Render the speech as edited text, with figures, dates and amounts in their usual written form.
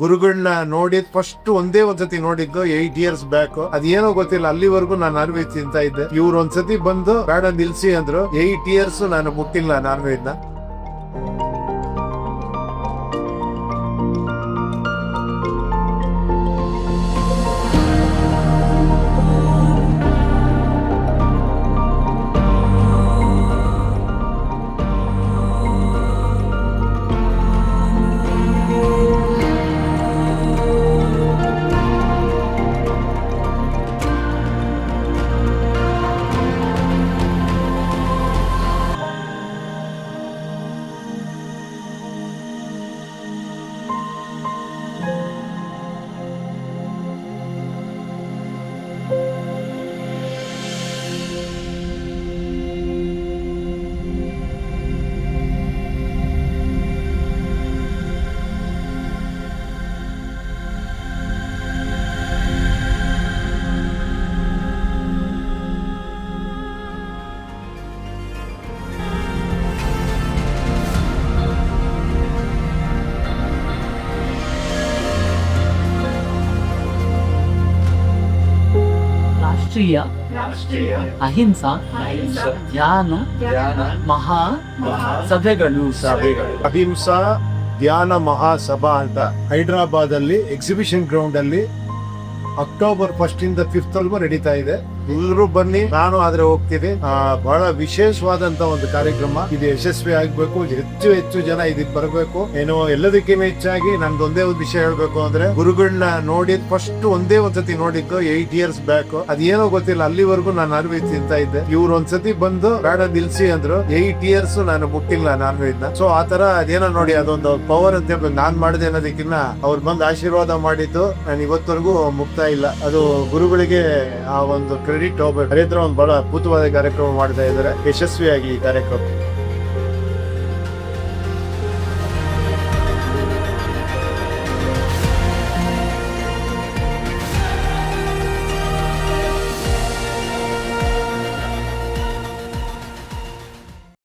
ಗುರುಗಳನ್ನ ನೋಡಿದ್ ಫಸ್ಟ್ ಒಂದೇ ಒಂದ್ಸತಿ ನೋಡಿದ್ದು 8 years ಬ್ಯಾಕ್. ಅದೇನೋ ಗೊತ್ತಿಲ್ಲ, ಅಲ್ಲಿವರೆಗೂ ನಾನು ನಾನ್ ವೆಜ್ ತಿಂತಾ ಇದ್ದೆ. ಇವ್ರು ಒಂದ್ಸತಿ ಬಂದು ಬೇಡ ನಿಲ್ಸಿ ಅಂದ್ರು. 8 years ನಾನು ಮುಟ್ಟಿಲ್ಲ ನಾನ್ ವೆಜ್ ನ. ರಾಷ್ಟ್ರೀಯ ಅಹಿಂಸಾ ಧ್ಯಾನ ಮಹಾ ಸಭೆಗಳು ಅಹಿಂಸಾ ಧ್ಯಾನ ಮಹಾಸಭಾ ಅಂತ ಹೈದರಾಬಾದ್ ಅಲ್ಲಿ ಎಕ್ಸಿಬಿಷನ್ ಗ್ರೌಂಡ್ ಅಲ್ಲಿ ಅಕ್ಟೋಬರ್ 1 ಇಂದ 5th ವರೆಗೂ ನಡೀತಾ ಇದೆ. ಎಲ್ಲರೂ ಬನ್ನಿ, ನಾನು ಆದ್ರೆ ಹೋಗ್ತೀನಿ. ಬಹಳ ವಿಶೇಷವಾದಂತ ಒಂದು ಕಾರ್ಯಕ್ರಮ. ಇದು ಯಶಸ್ವಿ ಆಗ್ಬೇಕು, ಹೆಚ್ಚು ಹೆಚ್ಚು ಜನ ಇದಕ್ಕೆ ಬರಬೇಕು. ಏನೋ ಎಲ್ಲದಕ್ಕಿಂತ ಹೆಚ್ಚಾಗಿ ನಂದು ಒಂದೇ ಒಂದು ವಿಷಯ ಹೇಳ್ಬೇಕು ಅಂದ್ರೆ, ಗುರುಗಳನ್ನ ನೋಡಿದ್ ಫಸ್ಟ್ ಒಂದೇ ಒಂದ್ಸತಿ ನೋಡಿದ್ದು 8 years ಬ್ಯಾಕ್. ಅದೇನೋ ಗೊತ್ತಿಲ್ಲ, ಅಲ್ಲಿವರೆಗೂ ನಾನು ನಾನ್ ವೆಜ್ ತಿಂತಾ ಇದ್ದೆ. ಇವ್ರು ಒಂದ್ಸತಿ ಬಂದು ಬೇಡ ನಿಲ್ಸಿ ಅಂದ್ರು. 8 years ನಾನು ಮುಟ್ಟಿಲ್ಲ ನಾನ್ ವೆಜ್ ನ. ಸೊ ಆತರ ಅದೇನೋ ನೋಡಿ, ಅದೊಂದು ಪವರ್ ಅಂತ ಹೇಳ್ಬೇಕು. ನಾನ್ ಮಾಡಿದೆ ಅನ್ನೋದಕ್ಕಿಂತ ಅವ್ರು ಬಂದು ಆಶೀರ್ವಾದ ಮಾಡಿದ್ದು ನಾನು ಇವತ್ತವರೆಗೂ ಮುಕ್ತಾ ಇಲ್ಲ. ಅದು ಗುರುಗಳಿಗೆ ಆ ಒಂದು ಕ್ರೆಡಿಟ್ ಹೋಗ್ಬೇಕು. ಹರಿದ್ರ ಒಂದು ಬಹಳ ಅದ್ಭುತವಾದ ಕಾರ್ಯಕ್ರಮ ಮಾಡ್ತಾ ಇದ್ದಾರೆ, ಯಶಸ್ವಿಯಾಗಿ ಈ ಕಾರ್ಯಕ್ರಮ.